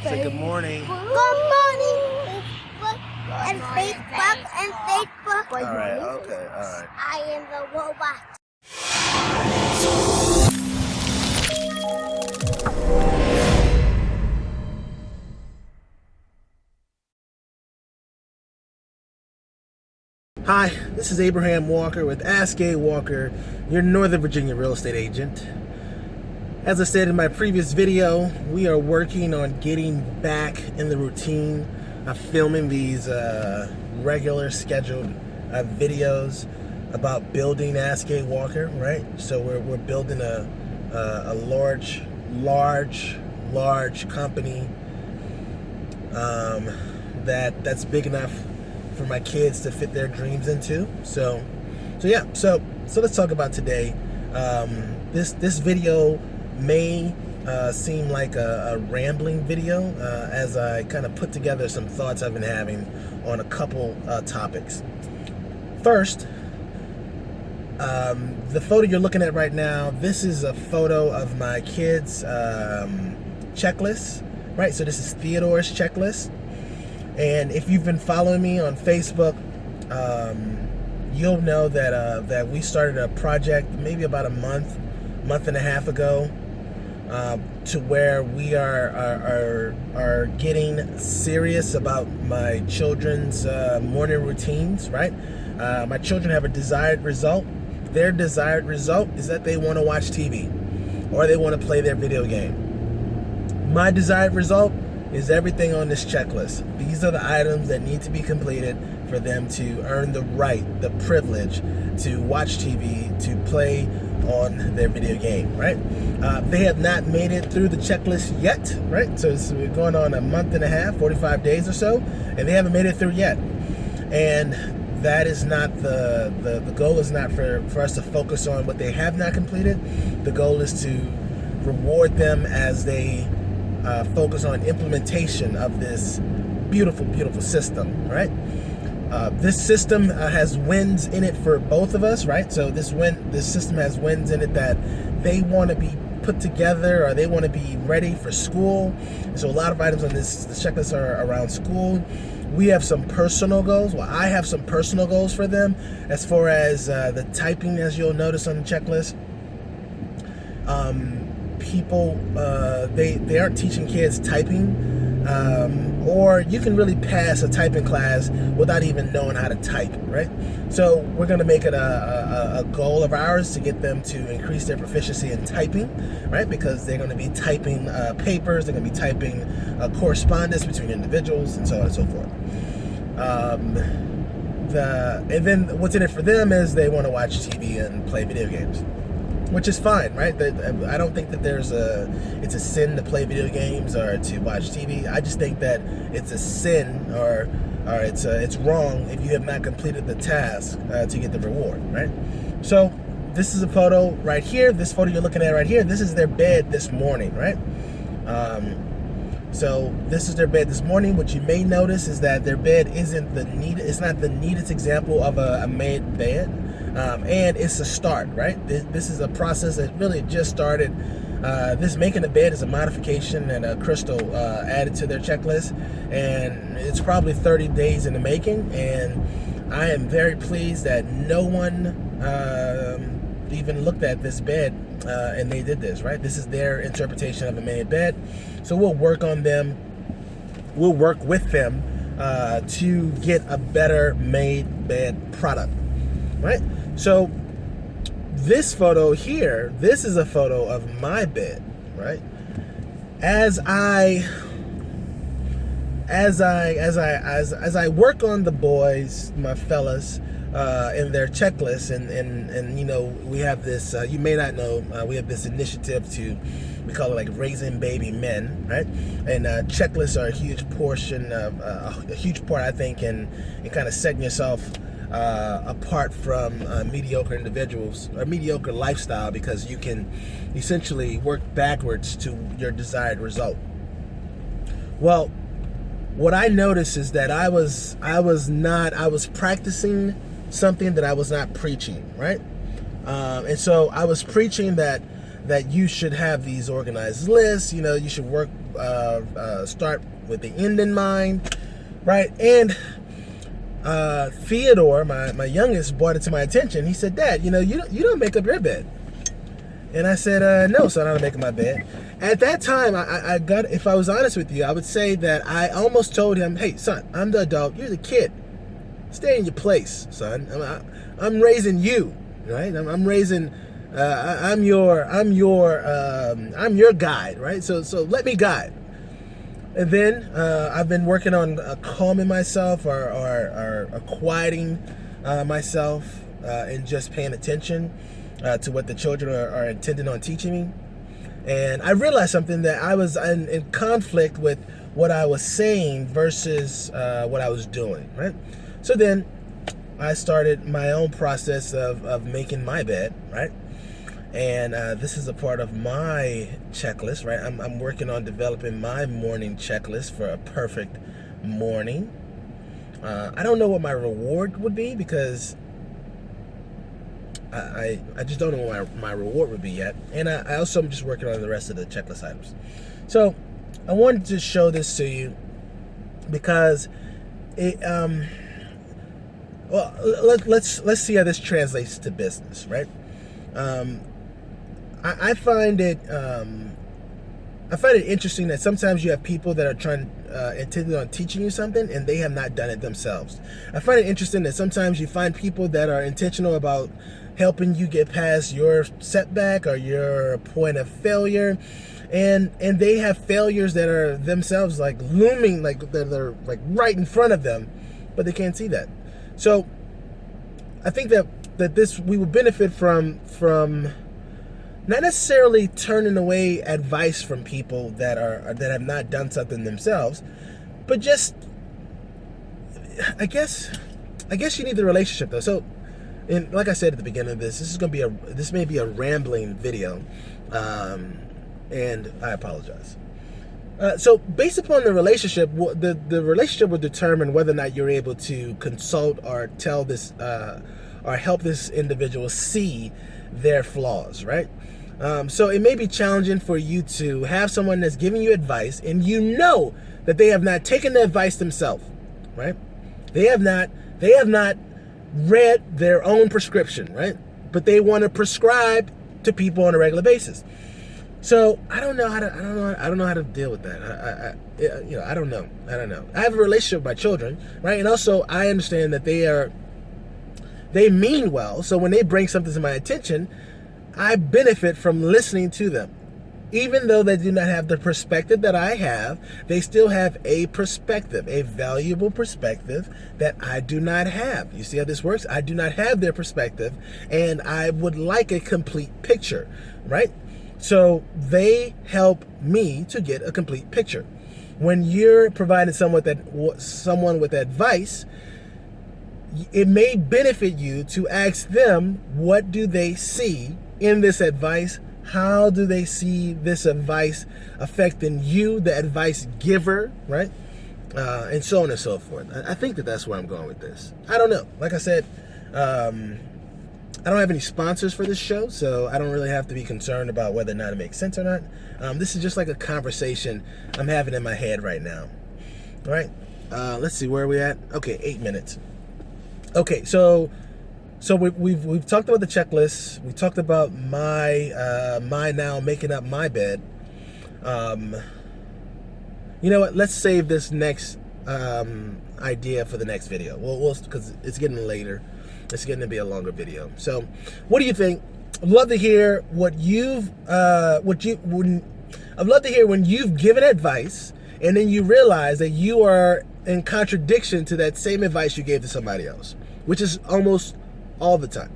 Say good morning. Good morning, Facebook and Facebook. All right, okay, all right. I am the robot. Hi, this is Abraham Walker with Ask A Walker, your Northern Virginia real estate agent. As I said in my previous video, we are working on getting back in the routine of filming these regular scheduled videos about building Ask A Walker, right? So we're building a large company that's big enough for my kids to fit their dreams into. So let's talk about today. This video may seem like a rambling video as I kind of put together some thoughts I've been having on a couple topics. First, the photo you're looking at right now, this is a photo of my kids' checklist, right? So this is Theodore's checklist. And if you've been following me on Facebook, you'll know that we started a project maybe about a month and a half ago, to where we are getting serious about my children's morning routines, right? My children have a desired result. Their desired result is that they want to watch TV or they want to play their video game. My desired result is everything on this checklist. These are the items that need to be completed for them to earn the right, the privilege to watch TV, to play on their video game, right? They have not made it through the checklist yet, right? So we're going on a month and a half, 45 days or so, and they haven't made it through yet. And that is not the goal is not for us to focus on what they have not completed. The goal is to reward them as they focus on implementation of this beautiful system, right? This system has wins in it for both of us, right? So this system has wins in it that they want to be put together or they want to be ready for school. So a lot of items on this checklist are around school. We have some personal goals. Well, I have some personal goals for them as far as the typing, as you'll notice on the checklist. People, they aren't teaching kids typing, or you can really pass a typing class without even knowing how to type, right? So we're going to make it a goal of ours to get them to increase their proficiency in typing, right? Because they're going to be typing papers, they're going to be typing correspondence between individuals, and so on and so forth. And then what's in it for them is they want to watch TV and play video games, which is fine, right? I don't think that it's a sin to play video games or to watch TV. I just think that it's a sin or it's wrong if you have not completed the task to get the reward, right? So this is a photo right here. This photo you're looking at right here, this is their bed this morning, right? So this is their bed this morning. What you may notice is that their bed it's not the neatest example of a made bed. And it's a start, right? This is a process that really just started. This making a bed is a modification and a crystal added to their checklist, and it's probably 30 days in the making, and I am very pleased that no one even looked at this bed and they did this, right? This is their interpretation of a made bed. So we'll work with them to get a better made bed product, right? So this photo here, this is a photo of my bed, right? As I work on the boys, my fellas, in their checklists, and you know, we have this, you may not know, we have this initiative we call it like raising baby men, right? And checklists are a huge portion of, a huge part, I think, in kind of setting yourself apart from mediocre individuals or mediocre lifestyle, because you can essentially work backwards to your desired result. Well, what I noticed is that I was practicing something that I was not preaching, right? And so I was preaching that that you should have these organized lists. You should work, start with the end in mind, right? And Theodore, my youngest, brought it to my attention. He said, Dad, you don't make up your bed. And I said, no, son, I don't make up my bed. At that time, if I was honest with you, I would say that I almost told him, hey, son, I'm the adult, you're the kid. Stay in your place, son. I'm raising you, right? I'm raising, I'm your guide, right? So let me guide. And then I've been working on calming myself or quieting myself and just paying attention to what the children are intending on teaching me. And I realized something, that I was in conflict with what I was saying versus what I was doing, right? So then I started my own process of making my bed, right? And this is a part of my checklist, right? I'm working on developing my morning checklist for a perfect morning. I don't know what my reward would be, because I just don't know what my reward would be yet. And I also am just working on the rest of the checklist items. So I wanted to show this to you because it, well, let's see how this translates to business, right? I find it interesting that sometimes you have people that are intended on teaching you something, and they have not done it themselves. I find it interesting that sometimes you find people that are intentional about helping you get past your setback or your point of failure, and they have failures that are themselves like looming, like they're like right in front of them, but they can't see that. So I think that we would benefit from not necessarily turning away advice from people that have not done something themselves, but just, I guess you need the relationship though. So, and like I said at the beginning of this may be a rambling video, and I apologize. So based upon the relationship, the relationship will determine whether or not you're able to consult or tell this or help this individual see their flaws, right? So it may be challenging for you to have someone that's giving you advice, and you know that they have not taken the advice themselves, right? They have not read their own prescription, right? But they want to prescribe to people on a regular basis. So I don't know how to deal with that. I don't know. I have a relationship with my children, right? And also I understand that they mean well. So when they bring something to my attention, I benefit from listening to them. Even though they do not have the perspective that I have, they still have a perspective, a valuable perspective that I do not have. You see how this works? I do not have their perspective, and I would like a complete picture, right? So they help me to get a complete picture. When you're providing someone with advice, it may benefit you to ask them, what do they see in this advice? How do they see this advice affecting you, the advice giver, right? And so on and so forth. I think that's where I'm going with this. I don't know. Like I said, I don't have any sponsors for this show, so I don't really have to be concerned about whether or not it makes sense or not. This is just like a conversation I'm having in my head right now. All right. Let's see, where are we at? Okay, 8 minutes. Okay, so we've talked about the checklist. We talked about my now making up my bed. You know what? Let's save this next idea for the next video. We'll because it's getting later. It's getting to be a longer video. So, what do you think? I'd love to hear I'd love to hear when you've given advice and then you realize that you are in contradiction to that same advice you gave to somebody else, which is almost all the time.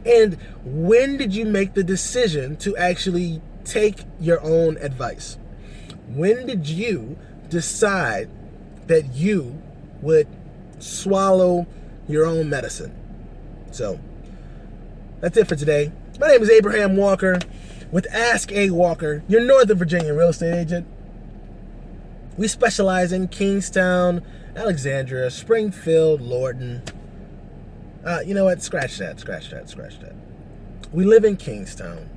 And when did you make the decision to actually take your own advice? When did you decide that you would swallow your own medicine? So that's it for today. My name is Abraham Walker with Ask A Walker, your Northern Virginia real estate agent. We specialize in Kingstown, Alexandria, Springfield, Lorton. You know what? Scratch that. We live in Kingstown.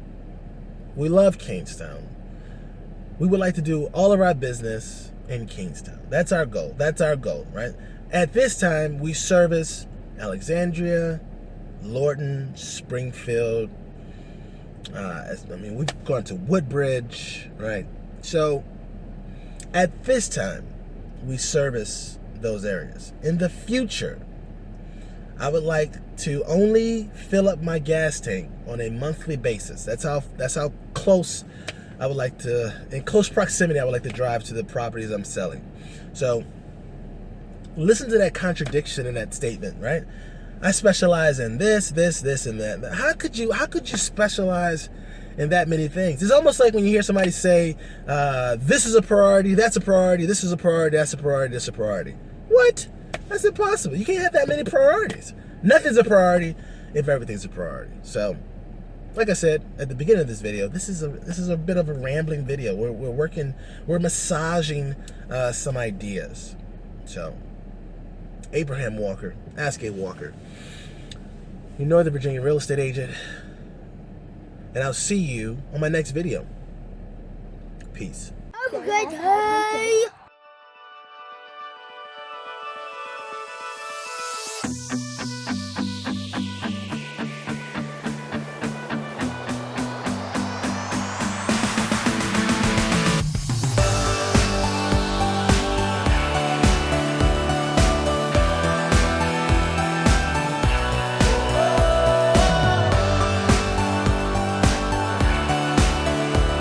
We love Kingstown. We would like to do all of our business in Kingstown. That's our goal. That's our goal, right? At this time, we service Alexandria, Lorton, Springfield. We've gone to Woodbridge, right? So, at this time, we service those areas. In the future, I would like to only fill up my gas tank on a monthly basis. That's how close I would like to, in close proximity, I would like to drive to the properties I'm selling. So, listen to that contradiction in that statement, right? I specialize in this, and that. How could you specialize in that many things? It's almost like when you hear somebody say, this is a priority, that's a priority, this is a priority, that's a priority, that's a priority. What? That's impossible. You can't have that many priorities. Nothing's a priority if everything's a priority. So, like I said at the beginning of this video, this is a bit of a rambling video. We're massaging some ideas. So, Abraham Walker, Ask A Walker, your Northern Virginia real estate agent, and I'll see you on my next video. Peace. Okay.